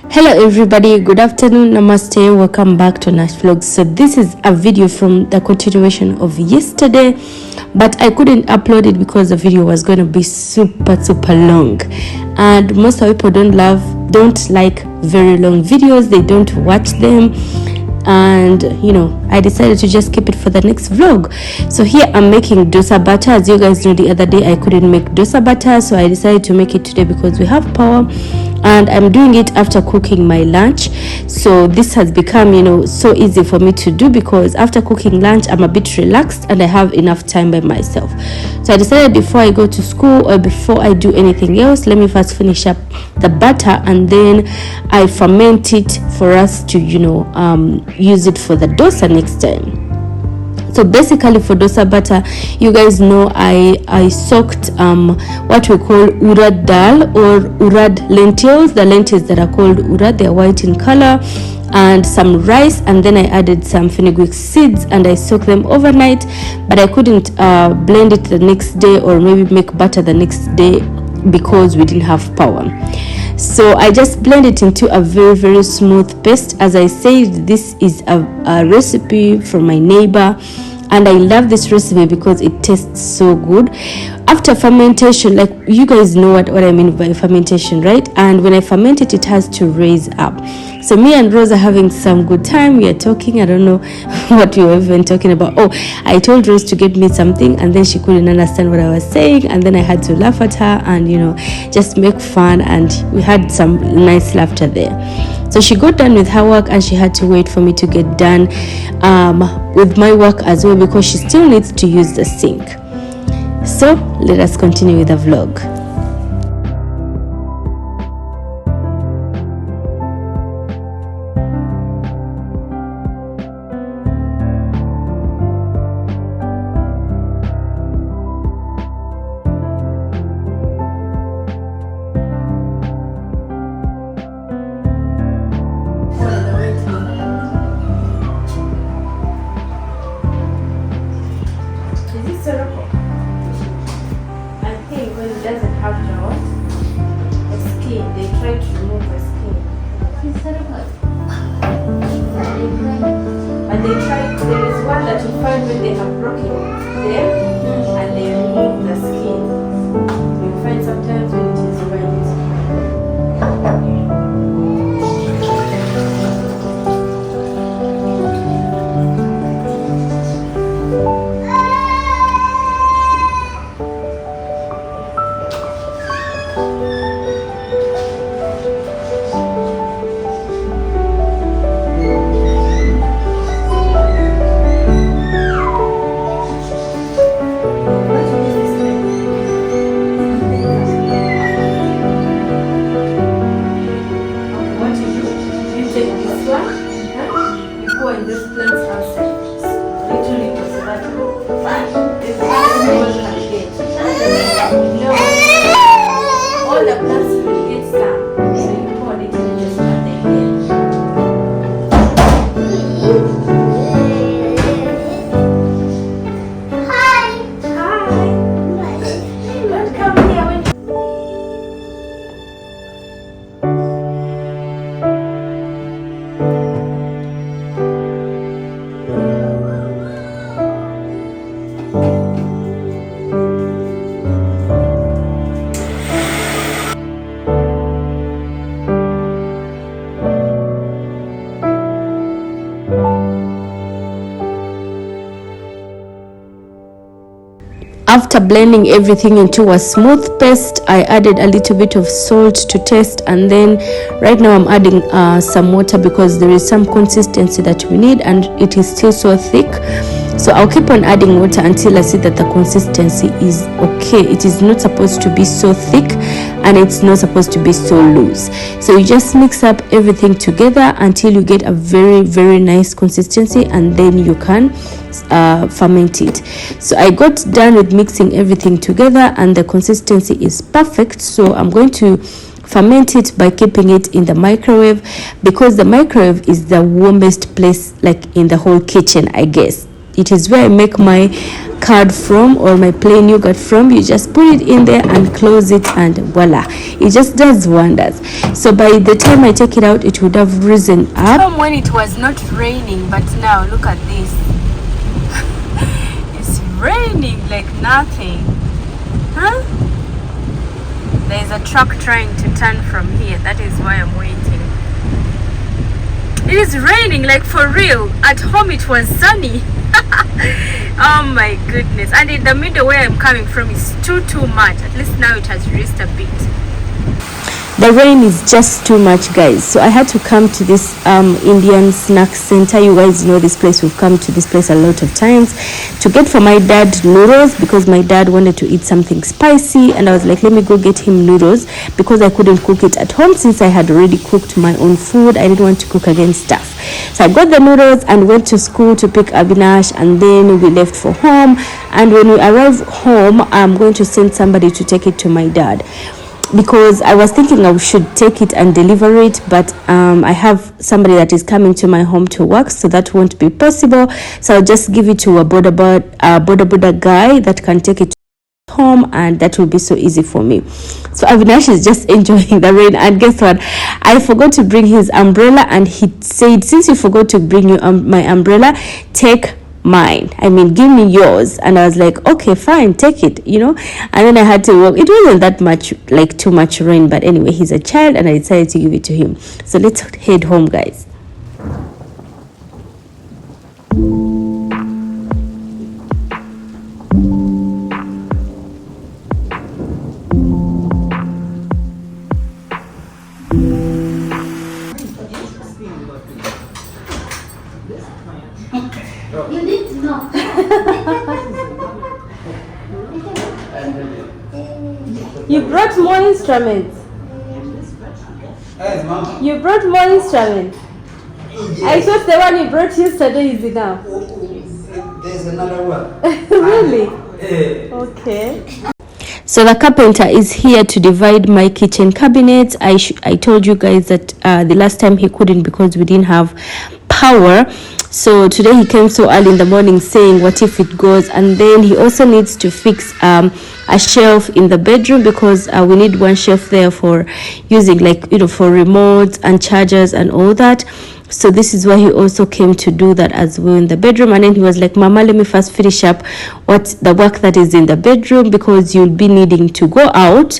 Hello everybody, good afternoon, namaste, welcome back to Nash Vlogs. So this is a video from the continuation of yesterday, but I couldn't upload it because the video was going to be super long, and most people don't like very long videos. They don't watch them, and I decided to just keep it for the next vlog. So here I'm making dosa batter. As you guys know, the other day I couldn't make dosa batter, so I decided to make it today because we have power, and I'm doing it after cooking my lunch. So this has become so easy for me to do because after cooking lunch I'm a bit relaxed and I have enough time by myself. So I decided before I go to school or before I do anything else, let me first finish up the batter and then I ferment it for us to use it for the dosa next time. So basically for dosa batter, you guys know I soaked what we call urad dal or urad lentils, the lentils that are called urad. They are white in color, and some rice, and then I added some fenugreek seeds and I soaked them overnight, but I couldn't blend it the next day or maybe make butter the next day because we didn't have power. So I just blend it into a very smooth paste. As I said, this is a recipe from my neighbor, and I love this recipe because it tastes so good. After fermentation, like you guys know what I mean by fermentation, right? And when I ferment it, it has to raise up. So me and Rose are having some good time. We are talking. I don't know what we were even talking about. Oh, I told Rose to get me something and then she couldn't understand what I was saying, and then I had to laugh at her and just make fun, and we had some nice laughter there. So she got done with her work and she had to wait for me to get done with my work as well because she still needs to use the sink. So let us continue with the vlog. I think when it doesn't have the skin, they try to remove the skin. But they try, there is one that you find when they have broken them and they remove the skin. You find sometimes when it is white. After blending everything into a smooth paste, I added a little bit of salt to taste, and then right now I'm adding some water because there is some consistency that we need and it is still so thick. So I'll keep on adding water until I see that the consistency is okay. It is not supposed to be so thick and it's not supposed to be so loose. So you just mix up everything together until you get a very nice consistency, and then you can ferment it. So I got done with mixing everything together and the consistency is perfect. So I'm going to ferment it by keeping it in the microwave because the microwave is the warmest place like in the whole kitchen, I guess. it is where I make my curd from, or my plain yogurt from. You just put it in there and close it, and voila, it just does wonders. So by the time I take it out, it would have risen up when it was not raining, but now look at this. It's raining like nothing. Huh? There's a truck trying to turn from here. That is why I'm waiting. It is raining like for real. At home it was sunny. Oh my goodness. And in the middle where I'm coming from is too much. At least now it has raised a bit. The rain is just too much, guys, so I had to come to this Indian snack center. You guys know this place. We've come to this place a lot of times to get for my dad noodles, because my dad wanted to eat something spicy, and I was like, let me go get him noodles, because I couldn't cook it at home since I had already cooked my own food. I didn't want to cook again stuff. So I got the noodles and went to school to pick Avinash, and then we left for home. And when we arrive home, I'm going to send somebody to take it to my dad, because I was thinking I should take it and deliver it, but I have somebody that is coming to my home to work, so that won't be possible. So I'll just give it to a boda guy that can take it home, and that will be so easy for me. So Avinash is just enjoying the rain, and guess what, I forgot to bring his umbrella, and he said, since you forgot to bring my umbrella, take mine, give me yours. And I was like, okay, fine, take it, and then I had to walk. It wasn't that much, like too much rain, but anyway, he's a child and I decided to give it to him. So let's head home, guys. You need to know. You brought more instruments. You brought more instruments. I thought the one you brought yesterday is enough. There's another one. Really? Okay. So the carpenter is here to divide my kitchen cabinets. I told you guys that the last time he couldn't because we didn't have power. So today he came so early in the morning saying what if it goes. And then he also needs to fix a shelf in the bedroom, because we need one shelf there for using, like, for remotes and chargers and all that. So this is why he also came to do that as well in the bedroom. And then he was like, Mama, let me first finish up the work that is in the bedroom, because you'll be needing to go out,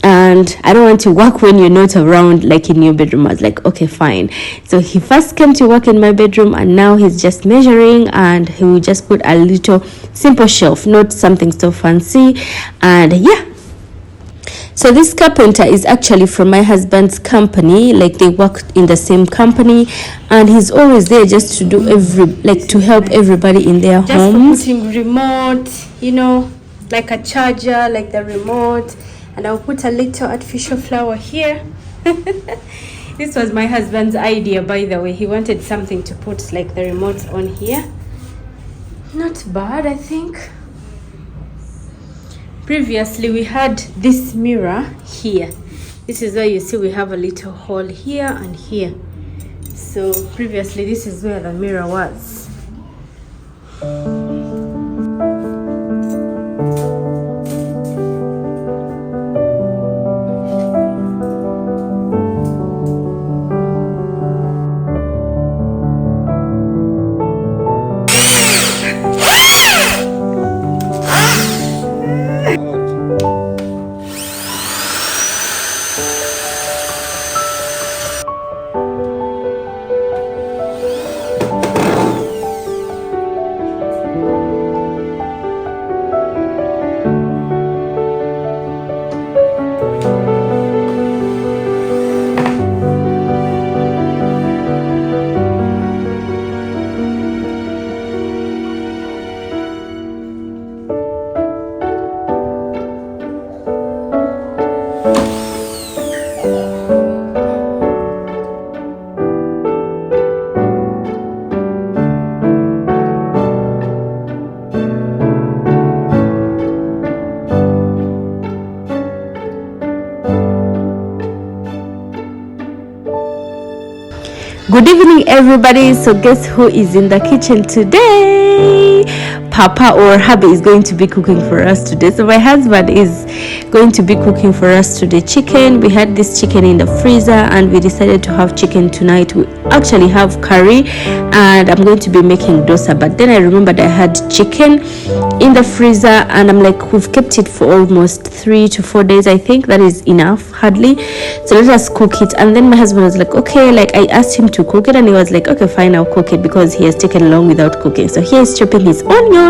and I don't want to work when you're not around, like in your bedroom. I was like, okay, fine. So he first came to work in my bedroom, and now he's just measuring, and he will just put a little simple shelf, not something so fancy. And yeah, so this carpenter is actually from my husband's company. Like, they work in the same company, and he's always there just to do to help everybody in their homes. Just putting remote, like a charger, like the remote. And I'll put a little artificial flower here. This was my husband's idea, by the way. He wanted something to put, like, the remote on here. Not bad, I think. Previously we had this mirror here. This is where you see we have a little hole here and here. So previously this is where the mirror was. Good evening, everybody. So guess who is in the kitchen today? Papa or hubby is going to be cooking for us today. So my husband is going to be cooking for us today chicken. We had this chicken in the freezer and we decided to have chicken tonight. We actually have curry and I'm going to be making dosa, but then I remembered I had chicken in the freezer and I'm like, we've kept it for almost 3 to 4 days. I think that is enough, hardly. So let us cook it. And then my husband was like, okay, like I asked him to cook it and he was like, okay, fine, I'll cook it, because he has taken long without cooking. So here he's chopping his onions.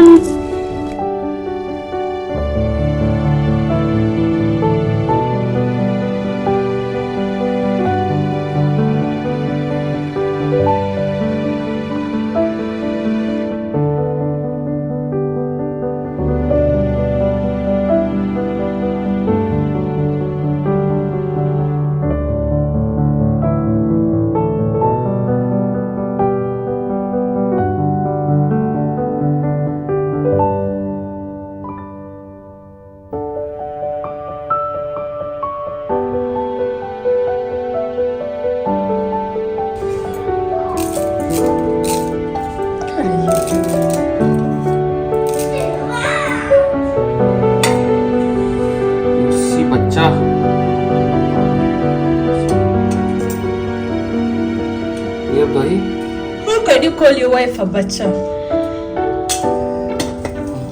How can you call your wife a bacha?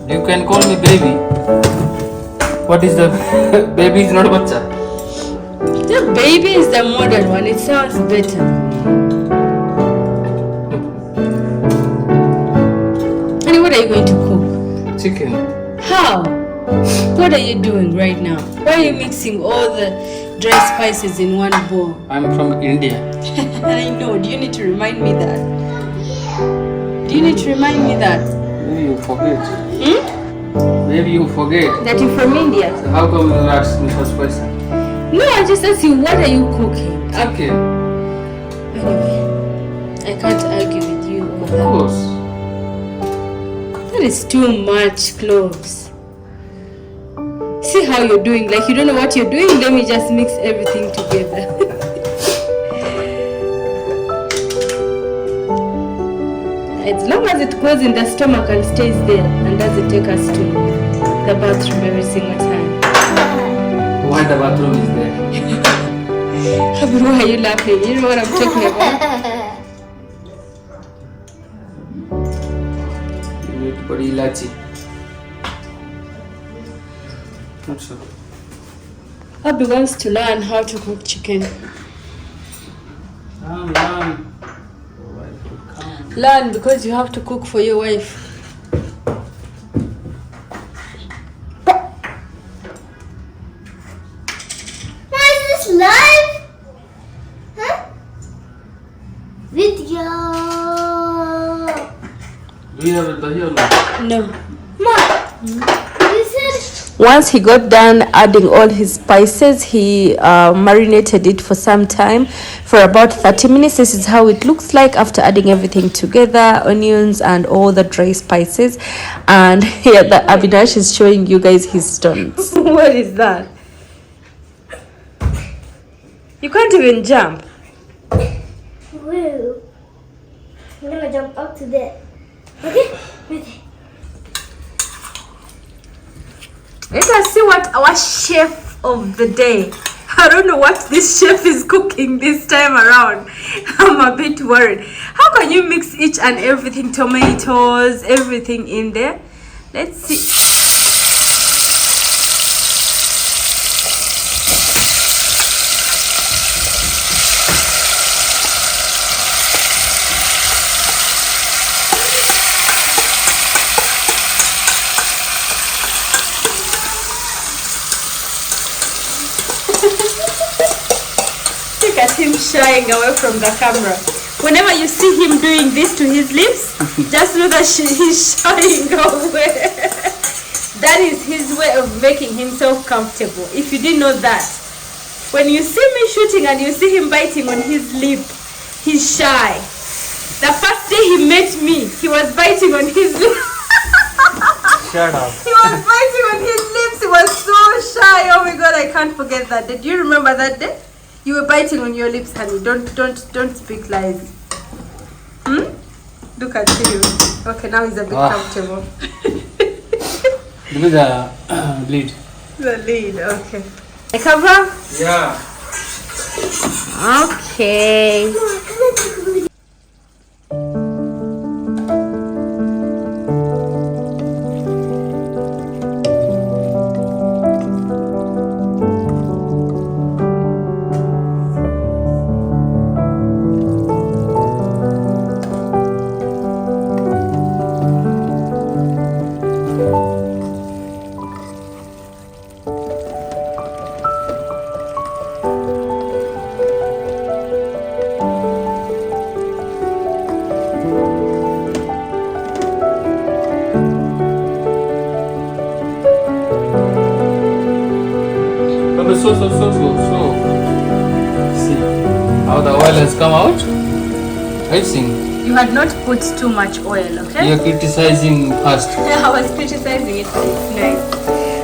You can call me baby. What is the baby is not bacha? The baby is the modern one. It sounds better. And what are you going to cook? Chicken. How? What are you doing right now? Why are you mixing all the dry spices in one bowl? I'm from India. I know. Do you need to remind me that? Do you need to remind me that? Maybe you forget. Hmm? Maybe you forget. That you're from India? So how come you ask me for spicy? No, I just asked you, what are you cooking? Okay. Anyway, I can't argue with you over Of that. course. That is too much cloves. See how you're doing, like you don't know what you're doing. Let me just mix everything together. As long as it goes in the stomach and stays there and doesn't take us to the bathroom every single time. Why the bathroom is there? But why are you laughing? You know what I'm talking about? You need to put ilachi. Not sure. Abby wants to learn how to cook chicken. Learn. Learn because you have to cook for your wife. Is this live? Huh? Video. Do you have a dahi or not? No. You said Once he got done adding all his spices, he marinated it for some time, for about 30 minutes. This is how it looks like after adding everything together, onions and all the dry spices. And here the Avinash is showing you guys his stones. What is that? You can't even jump. woo. I'm gonna jump up to there. Okay? Ready? Let us see what our chef of the day. I don't know what this chef is cooking this time around. I'm a bit worried. How can you mix each and everything, tomatoes, everything in there? Let's see. Look at him shying away from the camera. Whenever you see him doing this to his lips, just know that he's shying away. That is his way of making himself comfortable. If you didn't know that, when you see me shooting and you see him biting on his lip, he's shy. The first day he met me, he was biting on his lip. Shut up. He was biting on his lips. He was so shy. Oh my god, I can't forget that day. Do you remember that day? You were biting on your lips, honey. Don't speak lies. Look at you. Okay, now he's a bit comfortable. Look at the lead. The lead, okay. The cover? Yeah. Okay. So. See how the oil has come out? I've seen. You had not put too much oil, okay? You're criticizing first. I was criticizing it, but it's nice.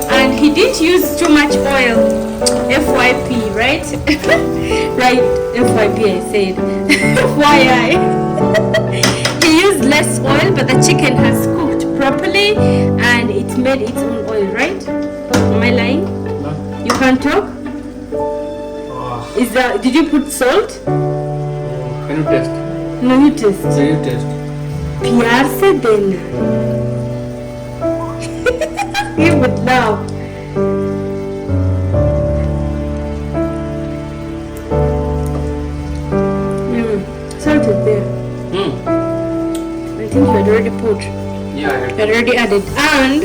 And he didn't use too much oil. FYP, right? Right, FYP I said. FYI. He used less oil, but the chicken has cooked properly and it made its own oil, right? Am I lying? No. You can't talk? Did you put salt? Can you taste? No, you taste. So you taste. प्यार से देना. Give it now. Salt is there. I think you had already put. Yeah, You had already added. And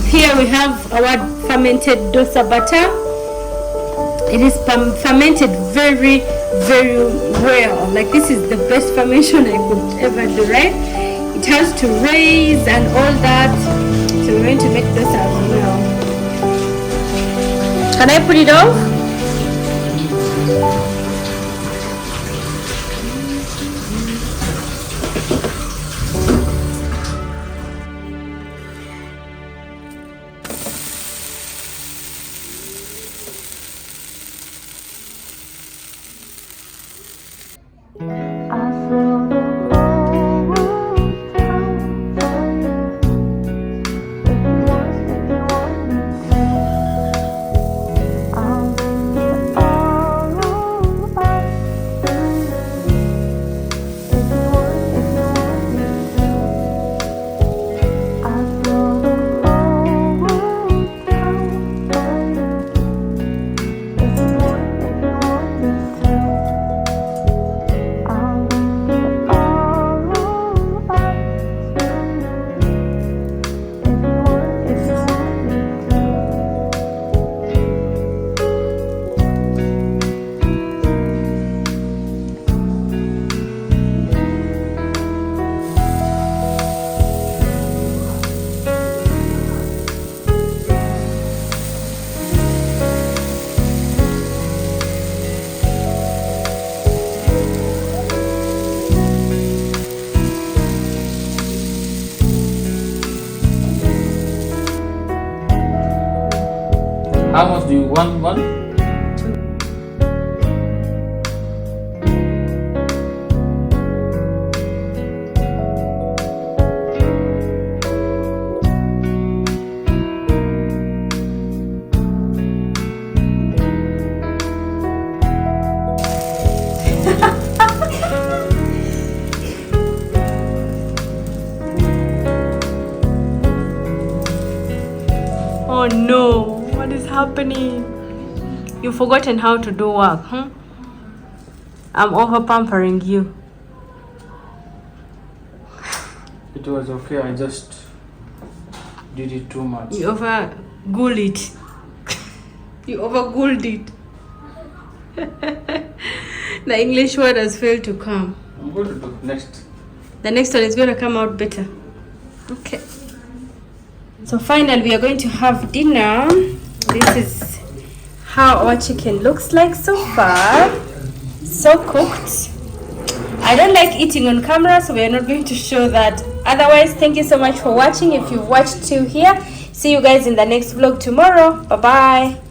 here we have our fermented dosa butter. It is fermented very, very well. Like this is the best fermentation I could ever do, right? It has to raise and all that. So we're going to make dosa now. Can I put it off? How much do you want? One? Oh no, what is happening? You've forgotten how to do work, huh? I'm over pampering you. It was okay, I just did it too much. You over ghoul it. You over ghouled it. The English word has failed to come. I'm going to do next. The next one is going to come out better. Okay. So finally we are going to have dinner. This is how our chicken looks like so far. So cooked. I don't like eating on camera, so we are not going to show that. Otherwise, thank you so much for watching. If you've watched till here, see you guys in the next vlog tomorrow. Bye bye.